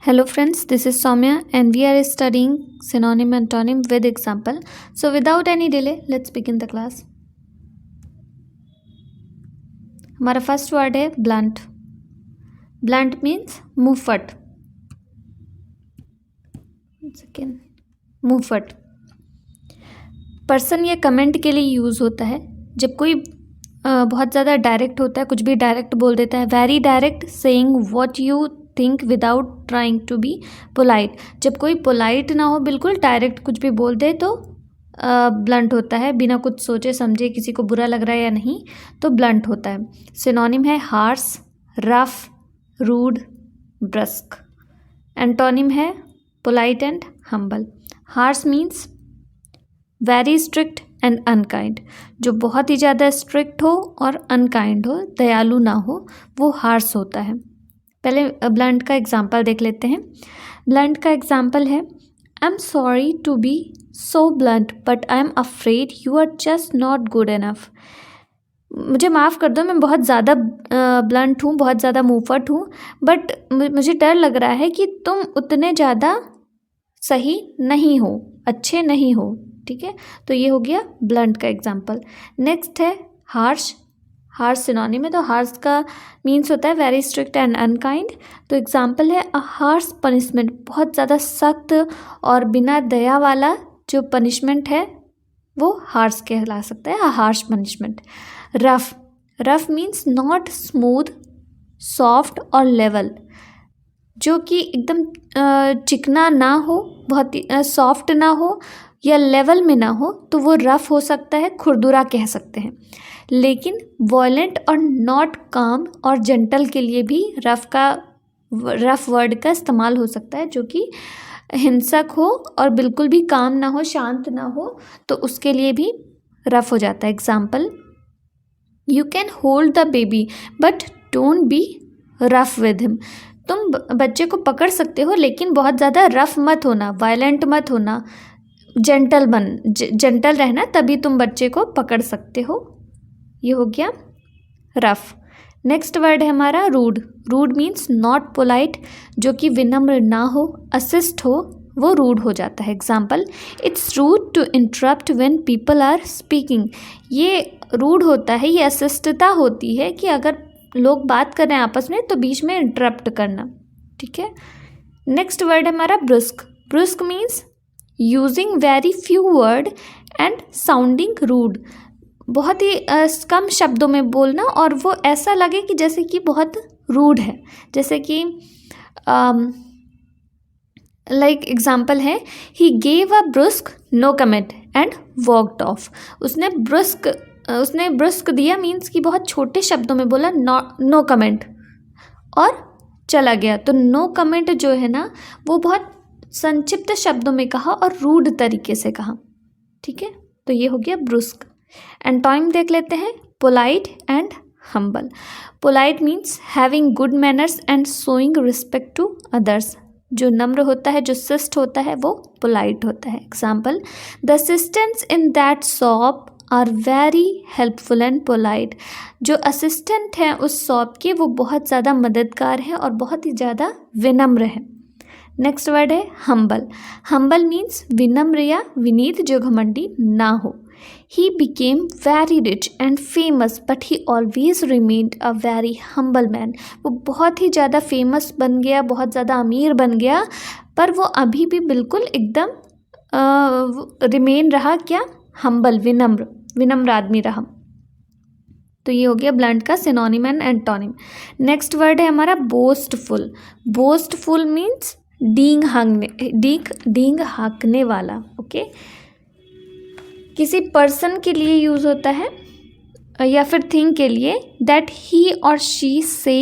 Hello friends, this is Soumya and we are studying synonym and antonym with example. So without any delay, let's begin the class. हमारा first word है blunt. Blunt means मुंहफट. Second मुंहफट. Person या comment के लिए use होता है जब कोई बहुत ज़्यादा डायरेक्ट होता है, कुछ भी डायरेक्ट बोल देता है. Very direct, saying what you think without trying to be polite. जब कोई पोलाइट ना हो, बिल्कुल डायरेक्ट कुछ भी बोल दे तो ब्लंट होता है. बिना कुछ सोचे समझे किसी को बुरा लग रहा है या नहीं तो ब्लंट होता है. सिनोनिम है हार्श, रफ, रूड, ब्रस्क. एंटोनिम है polite and humble. Harsh means very strict and unkind. जो बहुत ही ज़्यादा स्ट्रिक्ट हो और अनकाइंड हो, दयालु ना हो, वो हार्श होता है. पहले ब्लंट का एग्जाम्पल देख लेते हैं. ब्लंट का एग्जाम्पल है I am sorry to be so blunt but I am afraid you are just not good enough. मुझे माफ़ कर दो, मैं बहुत ज़्यादा ब्लंट हूँ, बहुत ज़्यादा मुंहफट हूँ, बट मुझे डर लग रहा है कि तुम उतने ज़्यादा सही नहीं हो, अच्छे नहीं हो. ठीक है, तो ये हो गया ब्लंट का एग्जाम्पल. नेक्स्ट है हार्श. हार्श सिनोनिम है, तो हार्श का मीन्स होता है वेरी स्ट्रिक्ट एंड अनकाइंड. तो एग्जाम्पल है अ हार्श पनिशमेंट. बहुत ज़्यादा सख्त और बिना दया वाला जो पनिशमेंट है वो हार्श कहला सकता है, harsh punishment. Rough. Rough means not smooth, soft और लेवल. जो कि एकदम चिकना ना हो, बहुत ही सॉफ्ट ना हो या लेवल में ना हो, तो वो रफ हो सकता है, खुरदुरा कह सकते हैं. लेकिन वॉयलेंट और नॉट काम और जेंटल के लिए भी रफ वर्ड का इस्तेमाल हो सकता है. जो कि हिंसक हो और बिल्कुल भी काम ना हो, शांत ना हो, तो उसके लिए भी रफ हो जाता है. Example you can hold the baby but don't be rough with him. तुम बच्चे को पकड़ सकते हो लेकिन बहुत ज़्यादा रफ मत होना, वायलेंट मत होना, जेंटल रहना, तभी तुम बच्चे को पकड़ सकते हो. ये हो गया रफ. नेक्स्ट वर्ड है हमारा rude. Rude means not polite. जो कि विनम्र ना हो, असिस्ट हो, वो रूड हो जाता है. Example it's rude to interrupt when people are speaking. ये रूड होता है, ये अशिष्टता होती है कि अगर लोग बात कर रहे हैं आपस में तो बीच में इंटरप्ट करना. ठीक है. नेक्स्ट वर्ड है हमारा brusque. Brusque means using very few word and sounding rude. बहुत ही कम शब्दों में बोलना और वो ऐसा लगे कि जैसे कि बहुत रूड है. जैसे कि लाइक एग्जाम्पल है he gave a brusque no comment and walked off. उसने ब्रुस्क दिया मीन्स कि बहुत छोटे शब्दों में बोला, नो कमेंट, और चला गया. तो नो कमेंट जो है ना, वो बहुत संक्षिप्त शब्दों में कहा और रूड तरीके से कहा. ठीक है, तो ये हो गया ब्रुस्क. एंटोनिम देख लेते हैं polite and humble. Polite means having good manners and showing respect to others. जो नम्र होता है, जो शिष्ट होता है, वो पोलाइट होता है. Example the assistants in that shop are very helpful and polite. जो असिस्टेंट हैं उस शॉप के, वो बहुत ज़्यादा मददगार हैं और बहुत ही ज़्यादा विनम्र हैं. नेक्स्ट वर्ड है हम्बल. हम्बल मीन्स विनम्र या विनीत, जो घमंडी ना हो. He became very rich and famous but he always remained a very humble man. वो बहुत ही ज़्यादा फेमस बन गया, बहुत ज़्यादा अमीर बन गया, पर वो अभी भी बिल्कुल एकदम रिमेन रहा, क्या, हम्बल, विनम्र आदमी रहा. तो ये हो गया ब्लंट का synonym and antonym. Next word है हमारा बोस्टफुल. बोस्टफुल मीन्स डींग हाँकने वाला. ओके, किसी पर्सन के लिए यूज़ होता है या फिर थिंग के लिए. दैट ही और शी से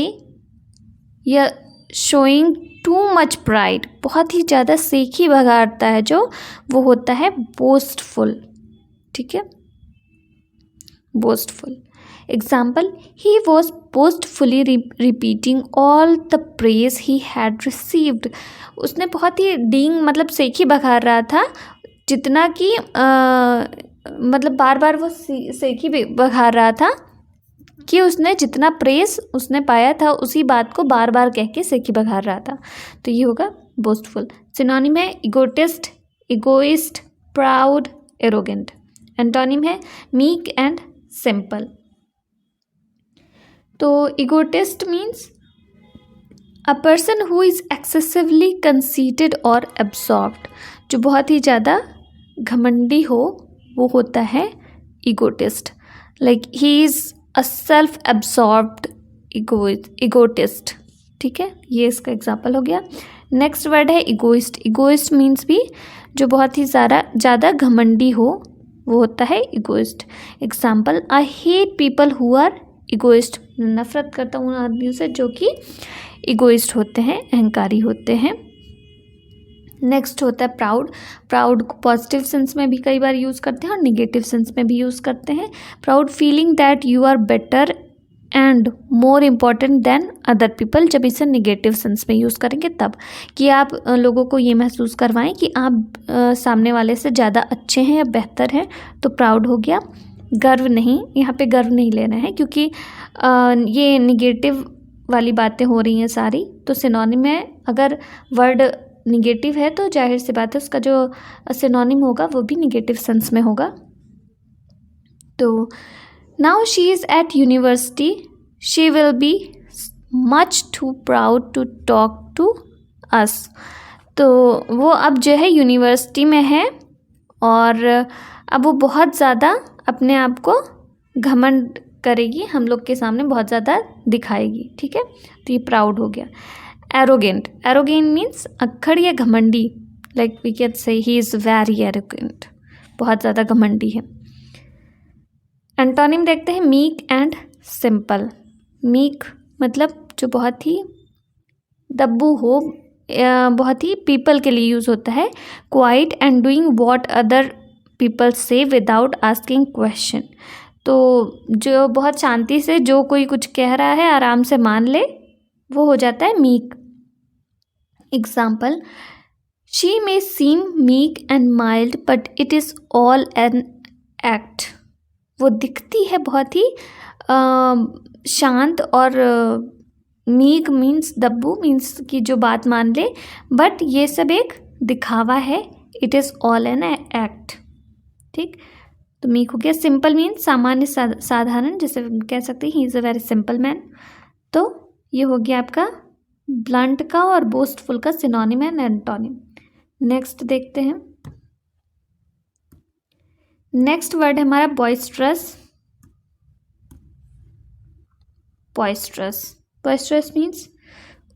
या शोइंग टू प्र प्राइड. बहुत ही ज़्यादा सेखी भगाता है जो, वो होता है बोस्टफुल. ठीक है, boastful. Example he was boastfully repeating all the praise he had received. उसने बहुत ही डींग मतलब सेखी बघार रहा था, जितना कि मतलब बार बार वो सेखी बघार रहा था कि उसने जितना प्रेस उसने पाया था उसी बात को बार बार कह के सिर की बघार रहा था। तो ये होगा बोस्टफुल। सिनोनिम है egotist, egoist, proud, arrogant. Antonym है मीक एंड सिंपल। तो egotist means a person who is excessively conceited और एब्सॉर्ब्ड। जो बहुत ही ज़्यादा घमंडी हो वो होता है egotist. Like he is a self absorbed egotist. ठीक है, ये इसका एग्जाम्पल हो गया। नेक्स्ट वर्ड है इगोइस्ट। इगोइस्ट मीन्स भी जो बहुत ही ज़्यादा घमंडी हो वो होता है egoist. Example, I hate people who are egoist. नफरत करता हूँ उन आदमियों से जो कि इगोइस्ट होते हैं, अहंकारी होते हैं। नेक्स्ट होता है प्राउड। प्राउड को पॉजिटिव सेंस में भी कई बार यूज़ करते हैं और निगेटिव सेंस में भी यूज़ करते हैं। Proud feeling that you are better and more important than other people. जब इसे निगेटिव सेंस में यूज़ करेंगे तब, कि आप लोगों को ये महसूस करवाएं कि आप सामने वाले से ज़्यादा अच्छे हैं या बेहतर हैं, तो प्राउड हो गया। गर्व नहीं, यहाँ पे गर्व नहीं लेना है क्योंकि ये निगेटिव वाली बातें हो रही हैं सारी। तो सिनोनिम है, अगर वर्ड निगेटिव है तो जाहिर सी बात है उसका जो सिनोनिम होगा वो भी निगेटिव सेंस में होगा। तो now she is at university, she will be much too proud to talk to us. तो वो अब जो है यूनिवर्सिटी में है और अब वो बहुत ज़्यादा अपने आप को घमंड करेगी, हम लोग के सामने बहुत ज़्यादा दिखाएगी। ठीक है, तो ये प्राउड हो गया। एरोगेंट। एरोगेंट मीन्स अक्खड़ या घमंडी। Like we can say he is very arrogant, बहुत ज़्यादा घमंडी है। एंटोनिम देखते हैं मीक एंड सिंपल। मीक मतलब जो बहुत ही दब्बू हो, बहुत ही पीपल के लिए यूज़ होता है। Quiet and doing what other people से विदाउट आस्किंग क्वेश्चन। तो जो बहुत शांति से जो कोई कुछ कह रहा है आराम से मान ले, वो हो जाता है meek. Example, she may seem meek and mild but it is all an act. वो दिखती है बहुत ही शांत और मीक मीन्स दब्बू मीन्स कि जो बात मान ले, बट ये सब एक दिखावा है। It is all an act. ठीक, तो मीक हो गया। सिंपल मीन्स सामान्य साधारण, जैसे कह सकते हैं ही is a very simple man. तो ये हो गया आपका ब्लंट का और बोस्टफुल का सिनोनिम एंड एंटोनिम। नेक्स्ट देखते हैं। नेक्स्ट वर्ड है हमारा बॉइस्ट्रस। बॉइस्ट्रस, बॉइस्ट्रस मीन्स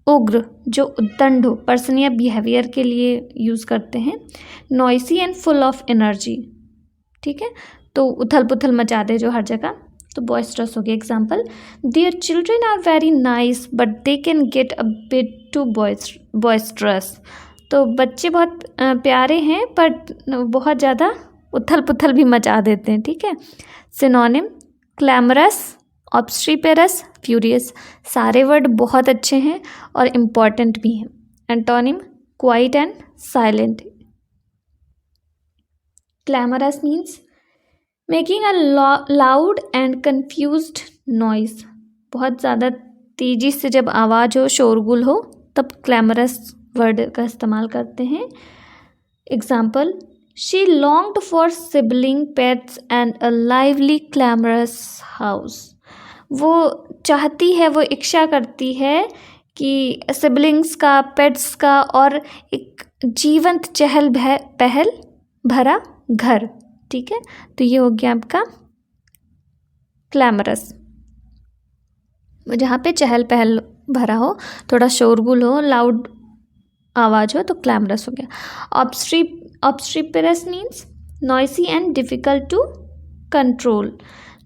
उग्र, जो उद्दंड हो, पर्सन या बिहेवियर के लिए यूज़ करते हैं। Noisy and full of energy. ठीक है, तो उथल पुथल मचा दे जो हर जगह, तो बॉइस्ट्रस हो गया। Example, their children are very nice but they can get a bit too boisterous. तो बच्चे बहुत प्यारे हैं बट बहुत ज़्यादा उथल पुथल भी मचा देते हैं। ठीक है, सिनोनिम क्लैमरस, ऑब्स्ट्रीपेरस, फ्यूरियस। सारे वर्ड बहुत अच्छे हैं और इम्पॉर्टेंट भी हैं। Antonym quiet and silent. Clamorous means making a loud and confused noise. बहुत ज़्यादा तेज़ी से जब आवाज़ हो, शोरगुल हो, तब क्लैमरस वर्ड का इस्तेमाल करते हैं। Example, she longed for sibling pets and a lively clamorous house. वो चाहती है, वो इच्छा करती है कि सिबलिंग्स का, पेट्स का और एक जीवंत चहल पहल भरा घर। ठीक है, तो ये हो गया आपका क्लैमरस, जहाँ पे चहल पहल भरा हो, थोड़ा शोरगुल हो, लाउड आवाज़ हो, तो क्लैमरस हो गया। Obstreperous means noisy and difficult to control.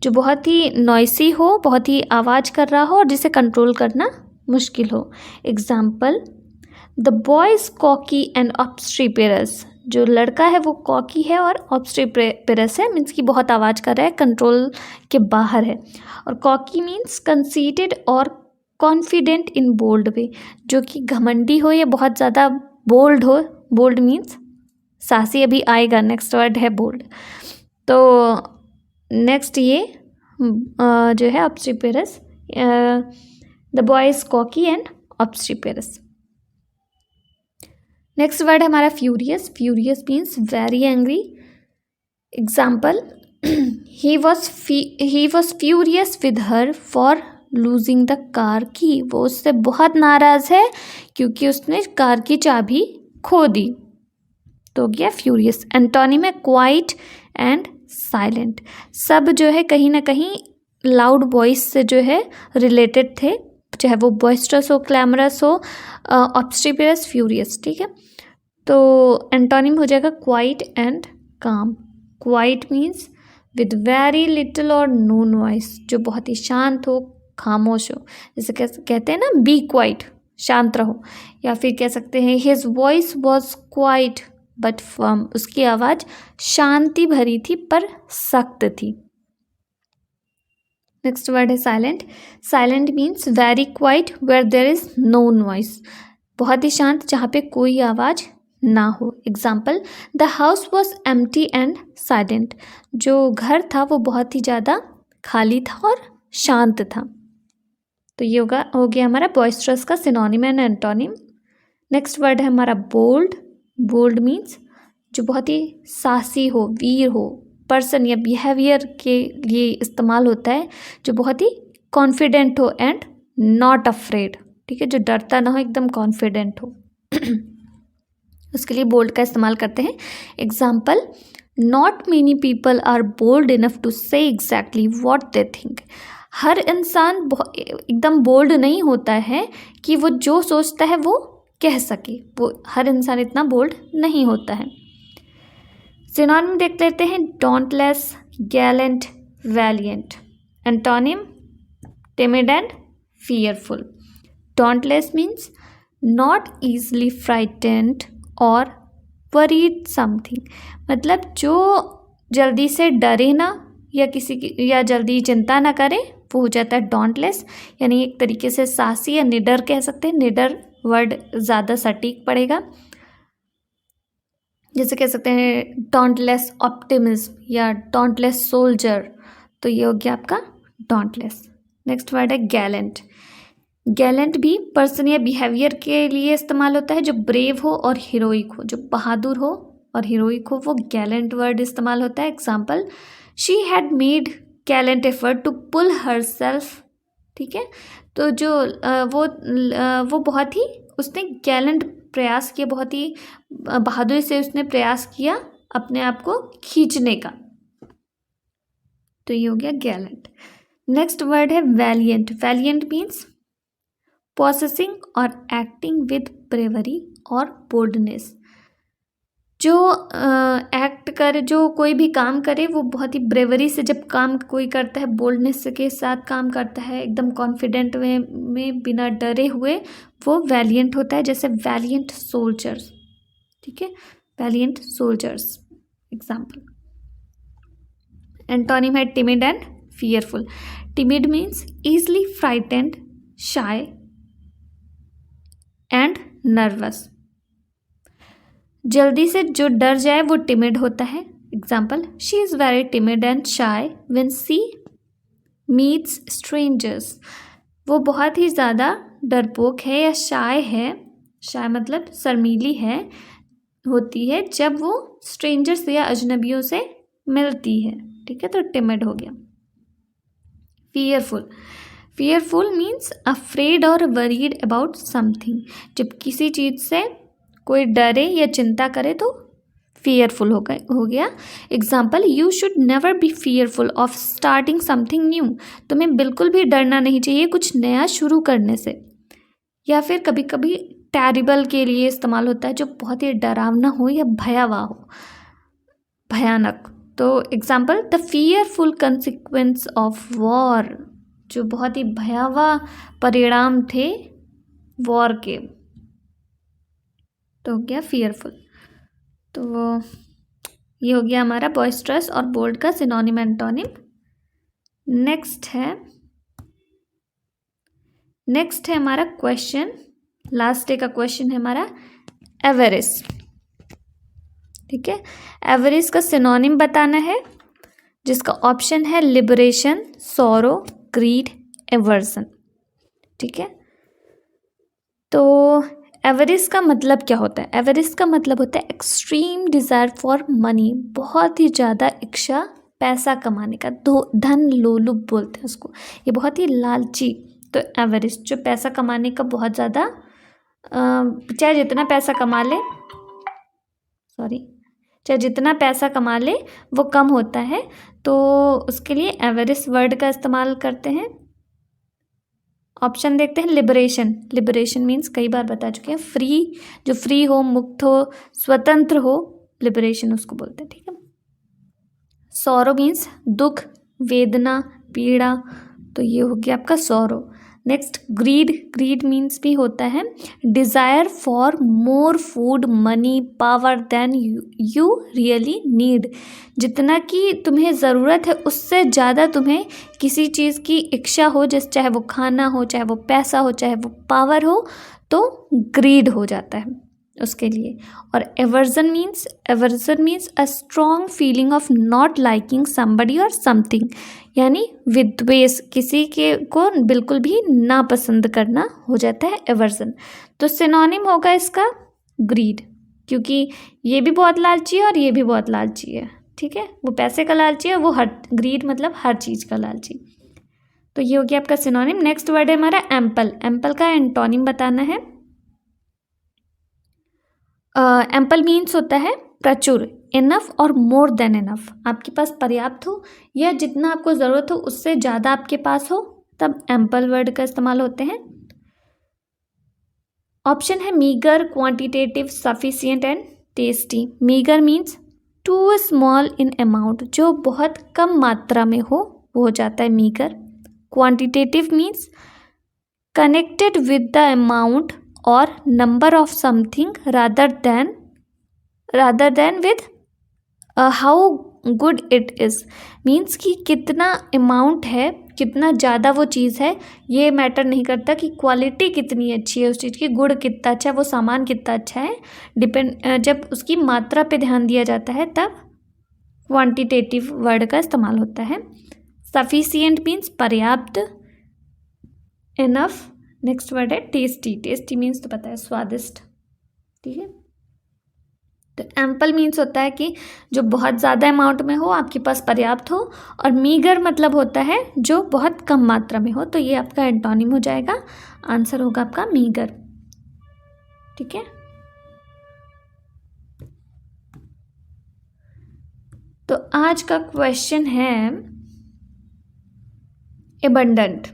जो बहुत ही नॉइसी हो, बहुत ही आवाज़ कर रहा हो और जिसे कंट्रोल करना मुश्किल हो। Example, the boys cocky and obstreperous. जो लड़का है वो कॉकी है और ऑब्स्ट्रीपेरस है, मीन्स कि बहुत आवाज़ कर रहा है, कंट्रोल के बाहर है। और कॉकी मीन्स कंसीटेड और कॉन्फिडेंट इन बोल्ड वे, जो कि घमंडी हो या बहुत ज़्यादा बोल्ड हो। बोल्ड मीन्स साहसी, अभी आएगा, नेक्स्ट वर्ड है बोल्ड। तो नेक्स्ट ये जो है obstreperous, the boy is cocky and obstreperous. Next word है हमारा furious. Furious means very angry. Example, he was furious with her for losing the car key। वो उससे बहुत नाराज है क्योंकि उसने कार की चाबी खो दी। तो हो गया फ्यूरियस। एंटोनिम है क्वाइट एंड साइलेंट। सब जो है कहीं ना कहीं लाउड वॉइस से जो है रिलेटेड थे, चाहे वो बॉइस्टरस हो, क्लैमरस हो, ऑब्स्ट्रीपेरस, फ्यूरियस। ठीक है, तो एंटोनिम हो जाएगा क्वाइट एंड काम। Quite means with very little और नो नॉइस, जो बहुत ही शांत हो, खामोश हो। जैसे कहते हैं ना, बी क्वाइट, शांत रहो। या फिर कह सकते हैं his voice was quiet but firm, उसकी आवाज़ शांति भरी थी पर सख्त थी। नेक्स्ट वर्ड है silent. Silent means very quiet where there is no noise, बहुत ही शांत जहाँ पे कोई आवाज़ ना हो। Example, the house was empty and silent, जो घर था वो बहुत ही ज़्यादा खाली था और शांत था। तो ये हो गया हमारा बॉइस्टरस का synonym and antonym. Next word है हमारा बोल्ड। बोल्ड मीन्स जो बहुत ही साहसी हो, वीर हो। पर्सन या बिहेवियर के लिए इस्तेमाल होता है, जो बहुत ही कॉन्फिडेंट हो एंड नॉट अफ्रेड। ठीक है, जो डरता ना हो, एकदम कॉन्फिडेंट हो, उसके लिए बोल्ड का इस्तेमाल करते हैं। Example, not many people are bold enough to say exactly what they think. हर इंसान एकदम बोल्ड नहीं होता है कि वो जो सोचता है वो कह सके, वो हर इंसान इतना बोल्ड नहीं होता है। सिनोनिम देख लेते हैं, dauntless, Gallant, Valiant. Antonym, timid and fearful. Dauntless means not easily frightened और वरीड समथिंग, मतलब जो जल्दी से डरे ना या किसी की या जल्दी चिंता ना करे, वो हो जाता है डॉन्टलेस। यानी एक तरीके से साहसी या निडर कह सकते हैं। निडर वर्ड ज़्यादा सटीक पड़ेगा। जैसे कह सकते हैं डॉन्टलेस ऑप्टिमिज्म या डॉन्टलेस सोल्जर, तो ये हो गया आपका डॉन्टलेस। नेक्स्ट वर्ड है गैलेंट। गैलेंट भी पर्सन या बिहेवियर के लिए इस्तेमाल होता है, जो ब्रेव हो और हीरोइक हो, जो बहादुर हो और हीरोइक हो, वो गैलेंट वर्ड इस्तेमाल होता है। Example, she had made gallant effort to pull herself. ठीक है, तो जो वो बहुत ही उसने गैलेंट प्रयास किया, बहुत ही बहादुरी से उसने प्रयास किया अपने आप को खींचने का। तो ये हो गया गैलेंट। नेक्स्ट वर्ड है वैलिएंट। वैलिएंट मीन्स पॉसेसिंग और एक्टिंग विद ब्रेवरी और बोल्डनेस। जो एक्ट करे, जो कोई भी काम करे, वो बहुत ही ब्रेवरी से जब काम कोई करता है, बोल्डनेस के साथ काम करता है, एकदम कॉन्फिडेंट में बिना डरे हुए, वो वैलिएंट होता है। जैसे वैलिएंट सोल्जर्स। ठीक है, वैलिएंट सोल्जर्स एग्जाम्पल। एंटोनिम है timid and fearful. Timid means easily frightened, shy and nervous. जल्दी से जो डर जाए वो टिमिड होता है। Example, she is very timid and shy when she meets strangers. वो बहुत ही ज़्यादा डरपोक है या शाय है, शाय मतलब शर्मीली है, होती है जब वो स्ट्रेंजर्स या अजनबियों से मिलती है। ठीक है, तो टिमिड हो गया। फियरफुल। फियरफुल मीन्स अफ्रेड और वरीड अबाउट समथिंग। जब किसी चीज़ से कोई डरे या चिंता करे तो फियरफुल हो गया। Example, you should never be fearful of starting something new. तुम्हें बिल्कुल भी डरना नहीं चाहिए कुछ नया शुरू करने से। या फिर कभी कभी टेरिबल के लिए इस्तेमाल होता है, जो बहुत ही डरावना हो या भयावह हो, भयानक। तो example, the fearful consequence of war, जो बहुत ही भयावह परिणाम थे वॉर के। तो हो गया फियरफुल। तो ये हो गया हमारा बॉइस्ट्रस और बोल्ड का सिनोनिम एंटोनिम। नेक्स्ट है हमारा क्वेश्चन, लास्ट डे का क्वेश्चन है हमारा एवरेस्ट। ठीक है, एवरेस्ट का सिनोनिम बताना है। जिसका ऑप्शन है लिबरेशन, सॉरो, ग्रीड, एवर्जन। ठीक है, तो एवरिस का मतलब क्या होता है? एवरिस का मतलब होता है एक्सट्रीम डिज़ायर फॉर मनी, बहुत ही ज़्यादा इच्छा पैसा कमाने का, धन लोलुप बोलते हैं उसको, ये बहुत ही लालची। तो एवरिस जो पैसा कमाने का बहुत ज़्यादा, चाहे जितना पैसा कमा ले, चाहे जितना पैसा कमा ले वो कम होता है, तो उसके लिए एवरिस वर्ड का इस्तेमाल करते हैं। ऑप्शन देखते हैं लिबरेशन। लिबरेशन मीन्स कई बार बता चुके हैं, फ्री, जो फ्री हो, मुक्त हो, स्वतंत्र हो, लिबरेशन उसको बोलते हैं। ठीक है, सॉरो मीन्स दुख, वेदना, पीड़ा, तो ये हो गया आपका sorrow. Next greed. Greed means भी होता है desire for more food, money, power than you really need, जितना कि तुम्हें ज़रूरत है उससे ज़्यादा तुम्हें किसी चीज़ की इच्छा हो, जैसे चाहे वो खाना हो, चाहे वो पैसा हो, चाहे वो पावर हो, तो ग्रीड हो जाता है उसके लिए। और aversion means a strong feeling of not liking somebody और समथिंग, यानी विद्वेष, किसी के को बिल्कुल भी ना पसंद करना हो जाता है एवर्जन। तो सिनोनिम होगा इसका ग्रीड, क्योंकि ये भी बहुत लालची है और ये भी बहुत लालची है। ठीक है, वो पैसे का लालची है, वो ग्रीड मतलब हर चीज़ का लालची। तो ये हो गया आपका सिनोनिम। नेक्स्ट वर्ड है हमारा एम्पल। एम्पल का एंटोनिम बताना है। एम्पल मीन्स होता है प्रचुर, इनफ और मोर देन इनफ, आपके पास पर्याप्त हो या जितना आपको ज़रूरत हो उससे ज़्यादा आपके पास हो, तब एम्पल वर्ड का इस्तेमाल होते हैं। ऑप्शन है meagre, quantitative, sufficient and tasty. Meagre means too small in amount, जो बहुत कम मात्रा में हो वो हो जाता है meagre. Quantitative means connected with the amount और number of something rather than with how good it is, means कि कितना अमाउंट है, कितना ज़्यादा वो चीज़ है, ये मैटर नहीं करता कि क्वालिटी कितनी अच्छी है उस चीज़ की, गुड़ कितना अच्छा है, वो सामान कितना अच्छा है, जब उसकी मात्रा पे ध्यान दिया जाता है तब क्वांटिटेटिव वर्ड का इस्तेमाल होता है। सफिशिएंट मीन्स पर्याप्त, इनफ। नेक्स्ट वर्ड है टेस्टी। टेस्टी मीन्स तो पता है स्वादिष्ट। ठीक है, तो एम्पल मीन्स होता है कि जो बहुत ज़्यादा अमाउंट में हो, आपके पास पर्याप्त हो, और मीगर मतलब होता है जो बहुत कम मात्रा में हो, तो ये आपका एंटोनिम हो जाएगा। आंसर होगा आपका मीगर। ठीक है, तो आज का क्वेश्चन है एबंडेंट।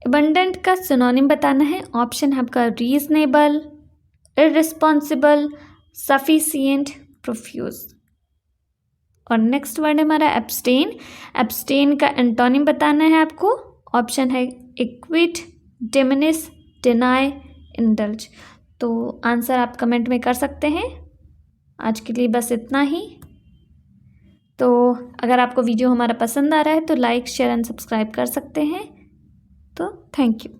एबंडेंट का सिनोनिम बताना है। ऑप्शन है आपका रीजनेबल, इररिस्पॉन्सिबल, सफिशिएंट, प्रोफ्यूज। और नेक्स्ट वर्ड है हमारा एब्सटेन। एब्सटेन का एंटोनिम बताना है आपको। ऑप्शन है इक्विट, डिमिनिश, डिनाई, इंडल्ज। तो आंसर आप कमेंट में कर सकते हैं। आज के लिए बस इतना ही। तो अगर आपको वीडियो हमारा पसंद आ रहा है तो लाइक, शेयर एंड सब्सक्राइब कर सकते हैं। तो थैंक यू।